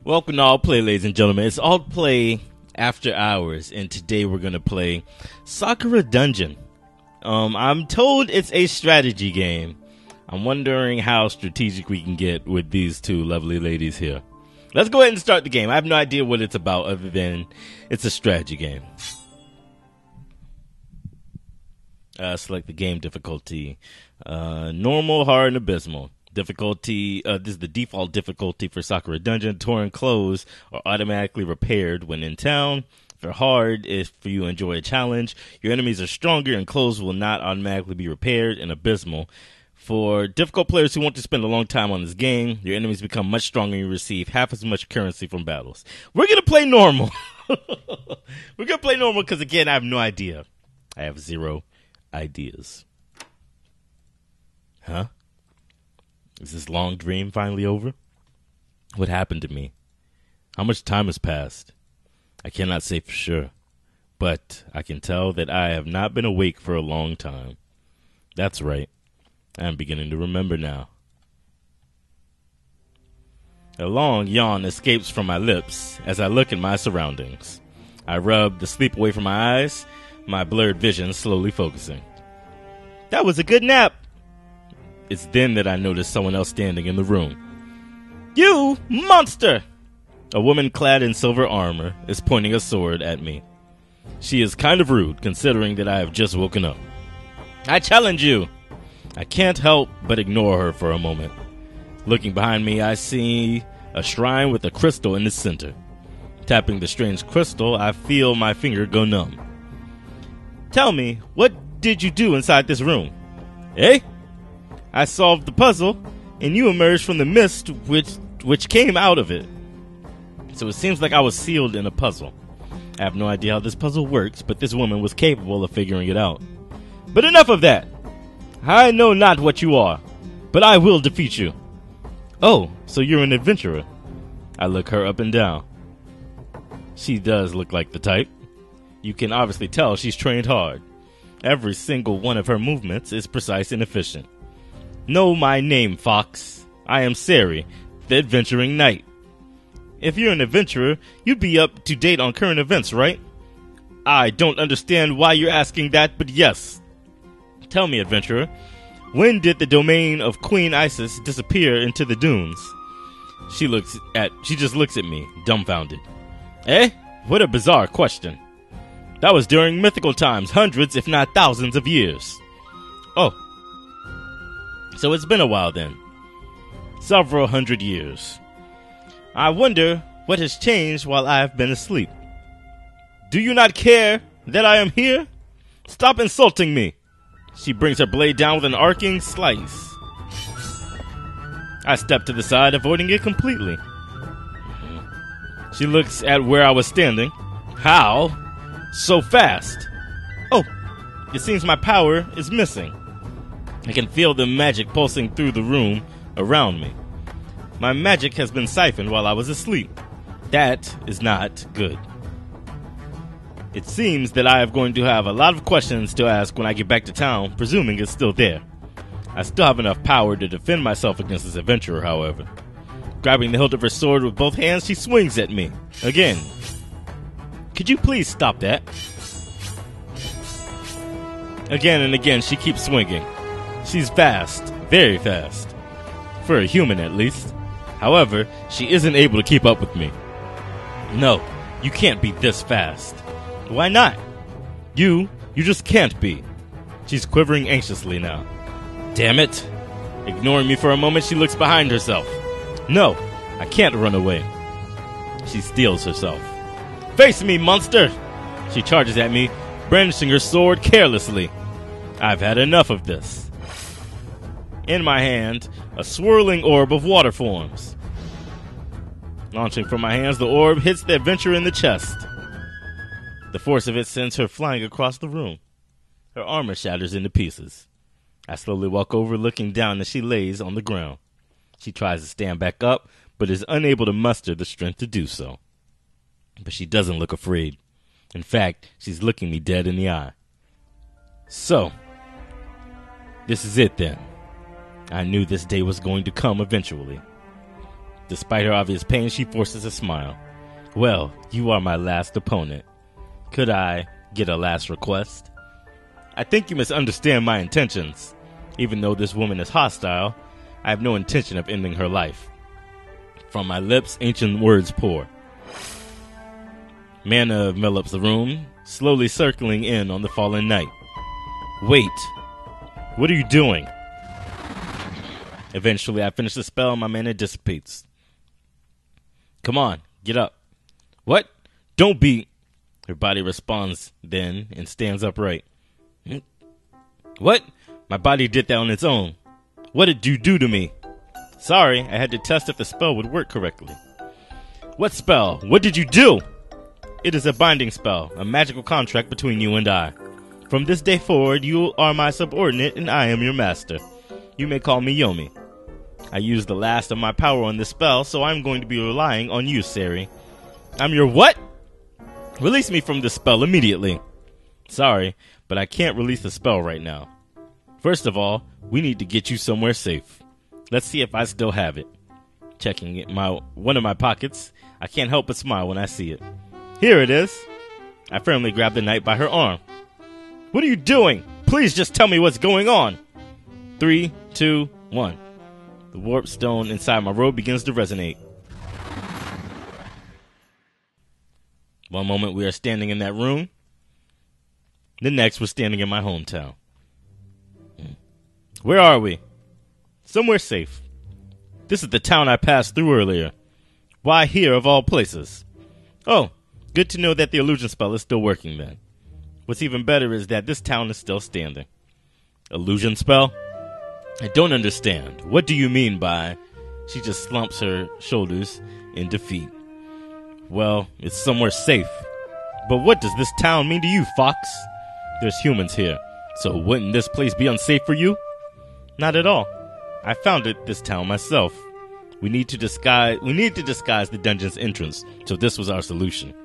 Welcome to All Play, ladies and gentlemen. It's All Play After Hours, and today we're going to play Sakura Dungeon. I'm told it's a strategy game. I'm wondering how strategic we can get with these two lovely ladies here. Let's go ahead and start the game. I have no idea what it's about other than it's a strategy game. Select the game difficulty. Normal, hard, and abysmal. Difficulty, this is the default difficulty for Sakura Dungeon. Torn clothes are automatically repaired when in town. For hard, if you enjoy a challenge, your enemies are stronger and clothes will not automatically be repaired. And abysmal, for difficult players who want to spend a long time on this game, your enemies become much stronger and you receive half as much currency from battles. We're going to play normal. We're going to play normal because, again, I have no idea. I have zero ideas. Huh? Is this long dream finally over? What happened to me? How much time has passed? I cannot say for sure, but I can tell that I have not been awake for a long time. That's right. I am beginning to remember now. A long yawn escapes from my lips as I look at my surroundings. I rub the sleep away from my eyes, my blurred vision slowly focusing. That was a good nap. It's then that I notice someone else standing in the room. You monster! A woman clad in silver armor is pointing a sword at me. She is kind of rude, considering that I have just woken up. I challenge you! I can't help but ignore her for a moment. Looking behind me, I see a shrine with a crystal in the center. Tapping the strange crystal, I feel my finger go numb. Tell me, what did you do inside this room? Eh? I solved the puzzle, and you emerged from the mist which came out of it. So it seems like I was sealed in a puzzle. I have no idea how this puzzle works, but this woman was capable of figuring it out. But enough of that! I know not what you are, but I will defeat you. Oh, so you're an adventurer. I look her up and down. She does look like the type. You can obviously tell she's trained hard. Every single one of her movements is precise and efficient. Know my name, Fox. I am Sari, the adventuring knight. If you're an adventurer, you'd be up to date on current events, right? I don't understand why you're asking that, but yes. Tell me, adventurer, when did the domain of Queen Isis disappear into the dunes? She just looks at me, dumbfounded. Eh? What a bizarre question. That was during mythical times, hundreds if not thousands of years. Oh. So it's been a while then. Several hundred years. I wonder what has changed while I have been asleep. Do you not care that I am here? Stop insulting me. She brings her blade down with an arcing slice. I step to the side, avoiding it completely. She looks at where I was standing. How? So fast. Oh, it seems my power is missing. I can feel the magic pulsing through the room around me. My magic has been siphoned while I was asleep. That is not good. It seems that I am going to have a lot of questions to ask when I get back to town, presuming it's still there. I still have enough power to defend myself against this adventurer, however. Grabbing the hilt of her sword with both hands, she swings at me. Again. Could you please stop that? Again and again, she keeps swinging. She's fast, very fast. For a human, at least. However, she isn't able to keep up with me. No, you can't be this fast. Why not? You just can't be. She's quivering anxiously now. Damn it. Ignoring me for a moment, she looks behind herself. No, I can't run away. She steels herself. Face me, monster! She charges at me, brandishing her sword carelessly. I've had enough of this. In my hand, a swirling orb of water forms. Launching from my hands, the orb hits the adventurer in the chest. The force of it sends her flying across the room. Her armor shatters into pieces. I slowly walk over, looking down as she lays on the ground. She tries to stand back up, but is unable to muster the strength to do so. But she doesn't look afraid. In fact, she's looking me dead in the eye. So, this is it then. I knew this day was going to come eventually. Despite her obvious pain, she forces a smile. Well, you are my last opponent. Could I get a last request? I think you misunderstand my intentions. Even though this woman is hostile, I have no intention of ending her life. From my lips, ancient words pour. Mana envelops the room, slowly circling in on the fallen knight. Wait. What are you doing? Eventually, I finish the spell and my mana dissipates. Come on, get up. What? Don't be... Her body responds then and stands upright. What? My body did that on its own. What did you do to me? Sorry, I had to test if the spell would work correctly. What spell? What did you do? It is a binding spell, a magical contract between you and I. From this day forward, you are my subordinate and I am your master. You may call me Yomi. I used the last of my power on this spell, so I'm going to be relying on you, Sari. I'm your what? Release me from this spell immediately. Sorry, but I can't release the spell right now. First of all, we need to get you somewhere safe. Let's see if I still have it. Checking one of my pockets, I can't help but smile when I see it. Here it is. I firmly grab the knight by her arm. What are you doing? Please just tell me what's going on. 3, 2, 1. The warp stone inside my robe begins to resonate. One moment we are standing in that room. The next we're standing in my hometown. Where are we? Somewhere safe. This is the town I passed through earlier. Why here of all places? Oh, good to know that the illusion spell is still working then. What's even better is that this town is still standing. Illusion spell? I don't understand. What do you mean by... She just slumps her shoulders in defeat. Well, it's somewhere safe. But what does this town mean to you, Fox? There's humans here, so wouldn't this place be unsafe for you? Not at all. I founded this town myself. We need to disguise the dungeon's entrance, so this was our solution.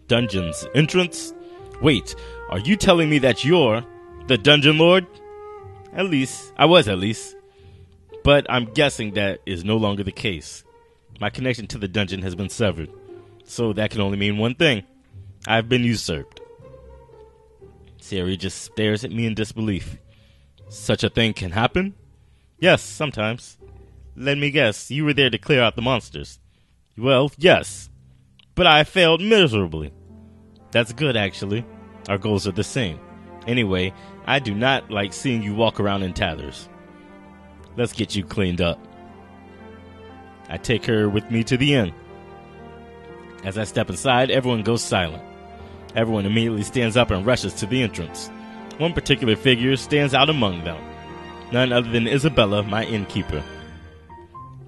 Dungeon's entrance? Wait, are you telling me that you're the dungeon lord? At least. But I'm guessing that is no longer the case. My connection to the dungeon has been severed. So that can only mean one thing. I've been usurped. Sari just stares at me in disbelief. Such a thing can happen? Yes, sometimes. Let me guess, you were there to clear out the monsters. Well, yes. But I failed miserably. That's good, actually. Our goals are the same. Anyway, I do not like seeing you walk around in tatters. Let's get you cleaned up. I take her with me to the inn. As I step inside, everyone goes silent. Everyone immediately stands up and rushes to the entrance. One particular figure stands out among them. None other than Isabella, my innkeeper.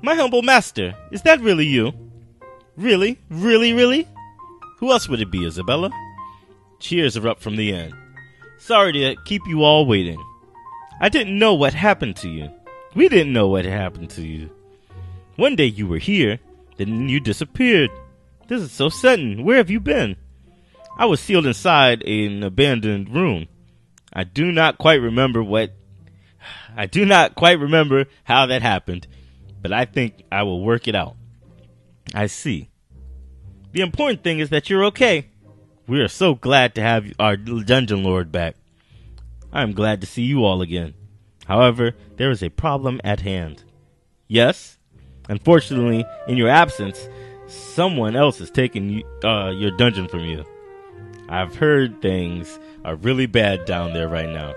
My humble master, is that really you? Really? Really, really? Who else would it be, Isabella? Cheers erupt from the inn. Sorry to keep you all waiting. I didn't know what happened to you. We didn't know what happened to you. One day you were here, then you disappeared. This is so sudden. Where have you been? I was sealed inside an abandoned room. I do not quite remember how that happened, but I think I will work it out. I see. The important thing is that you're okay. We are so glad to have our dungeon lord back. I am glad to see you all again. However, there is a problem at hand. Yes? Unfortunately, in your absence, someone else has taken your dungeon from you. I've heard things are really bad down there right now.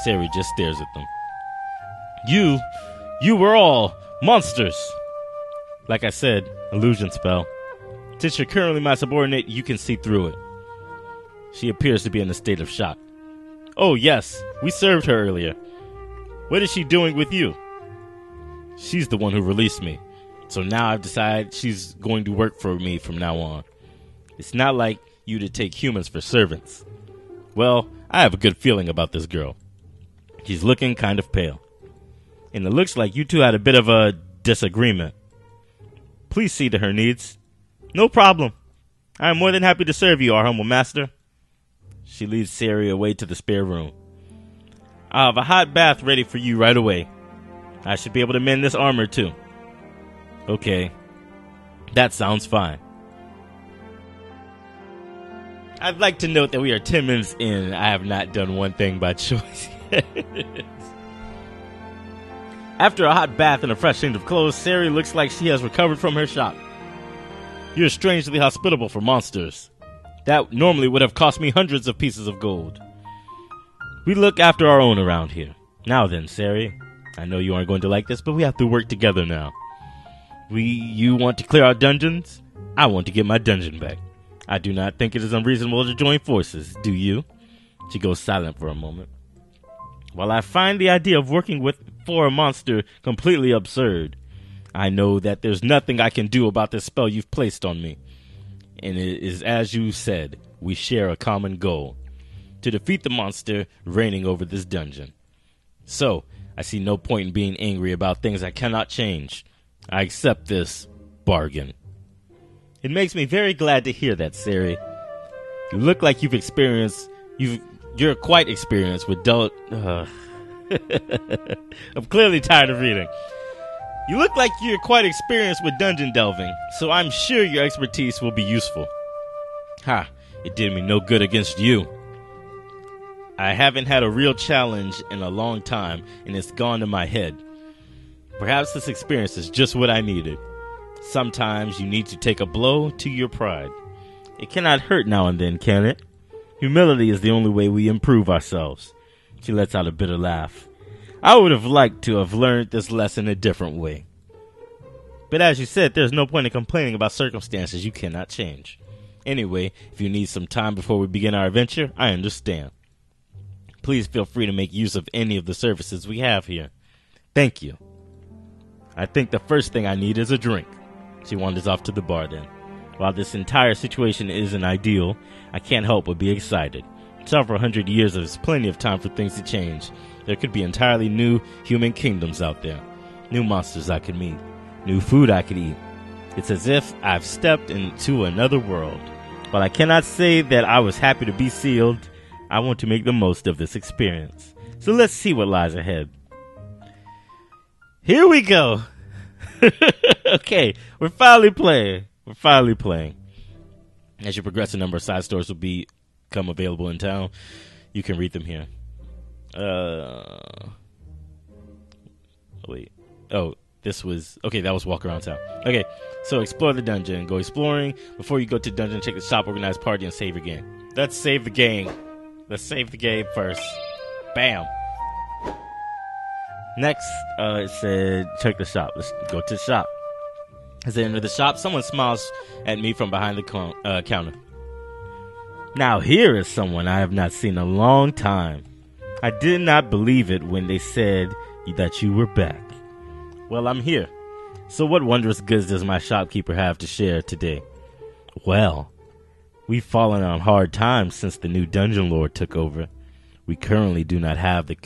Sari just stares at them. You were all monsters. Like I said, illusion spell. Since you're currently my subordinate, you can see through it. She appears to be in a state of shock. Oh yes, we served her earlier. What is she doing with you? She's the one who released me. So now I've decided she's going to work for me from now on. It's not like you to take humans for servants. Well, I have a good feeling about this girl. She's looking kind of pale. And it looks like you two had a bit of a disagreement. Please see to her needs. No problem. I am more than happy to serve you, our humble master. She leads Sari away to the spare room. I'll have a hot bath ready for you right away. I should be able to mend this armor too. Okay. That sounds fine. I'd like to note that we are 10 minutes in and I have not done one thing by choice yet. After a hot bath and a fresh change of clothes, Sari looks like she has recovered from her shock. You're strangely hospitable for monsters. That normally would have cost me hundreds of pieces of gold. We look after our own around here. Now then, Sari, I know you aren't going to like this, but we have to work together now. You want to clear our dungeons? I want to get my dungeon back. I do not think it is unreasonable to join forces, do you? She goes silent for a moment. While I find the idea of working for a monster completely absurd, I know that there's nothing I can do about this spell you've placed on me. And it is as you said, we share a common goal. To defeat the monster reigning over this dungeon. So, I see no point in being angry about things I cannot change. I accept this bargain. It makes me very glad to hear that, Sari. You look like you're quite experienced with I'm clearly tired of reading. You look like you're quite experienced with dungeon delving, so I'm sure your expertise will be useful. Ha, it did me no good against you. I haven't had a real challenge in a long time, and it's gone to my head. Perhaps this experience is just what I needed. Sometimes you need to take a blow to your pride. It cannot hurt now and then, can it? Humility is the only way we improve ourselves. She lets out a bitter laugh. I would have liked to have learned this lesson a different way. But as you said, there's no point in complaining about circumstances you cannot change. Anyway, if you need some time before we begin our adventure, I understand. Please feel free to make use of any of the services we have here. Thank you. I think the first thing I need is a drink. She wanders off to the bar then. While this entire situation isn't ideal, I can't help but be excited. Several hundred years is plenty of time for things to change. There could be entirely new human kingdoms out there. New monsters I could meet. New food I could eat. It's as if I've stepped into another world. While I cannot say that I was happy to be sealed, I want to make the most of this experience. So let's see what lies ahead. Here we go. Okay, we're finally playing. As you progress, a number of side stories will become available in town. You can read them here. Wait. Oh, this was... Okay, that was Walk Around Town. Okay, so explore the dungeon. Go exploring. Before you go to the dungeon, check the shop, organize party, and save your game. Let's save the game. Let's save the game first. Bam. Next, it said, check the shop. Let's go to the shop. As I enter the shop, someone smiles at me from behind the counter. Now here is someone I have not seen in a long time. I did not believe it when they said that you were back. Well, I'm here. So what wondrous goods does my shopkeeper have to share today? Well, we've fallen on hard times since the new dungeon lord took over. We currently do not have the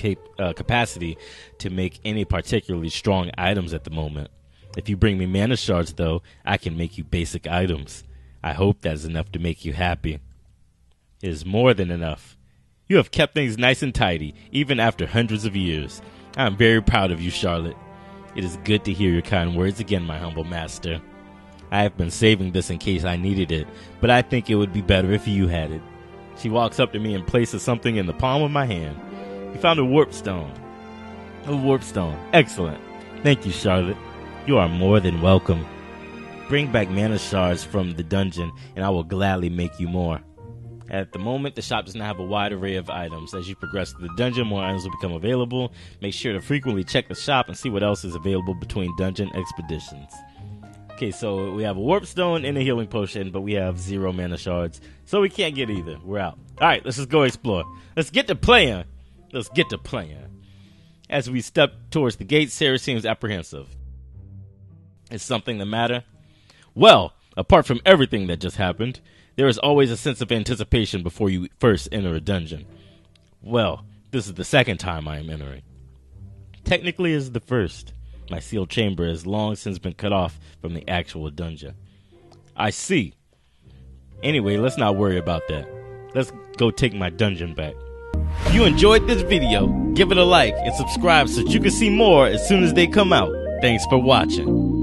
capacity to make any particularly strong items at the moment. If you bring me mana shards, though, I can make you basic items. I hope that is enough to make you happy. It is more than enough. You have kept things nice and tidy, even after hundreds of years. I am very proud of you, Charlotte. It is good to hear your kind words again, my humble master. I have been saving this in case I needed it, but I think it would be better if you had it. She walks up to me and places something in the palm of my hand. You found a warp stone. A warp stone. Excellent. Thank you, Charlotte. You are more than welcome. Bring back mana shards from the dungeon, and I will gladly make you more. At the moment, the shop does not have a wide array of items. As you progress through the dungeon, more items will become available. Make sure to frequently check the shop and see what else is available between dungeon expeditions. Okay, so we have a warp stone and a healing potion, but we have 0 mana shards, so we can't get either. We're out. All right, let's just go explore. Let's get to playing. As we step towards the gate, Sarah seems apprehensive. Is something the matter? Well, apart from everything that just happened, there is always a sense of anticipation before you first enter a dungeon. Well, this is the second time I am entering. Technically, it is the first. My sealed chamber has long since been cut off from the actual dungeon. I see. Anyway, let's not worry about that. Let's go take my dungeon back. If you enjoyed this video, give it a like and subscribe so that you can see more as soon as they come out. Thanks for watching.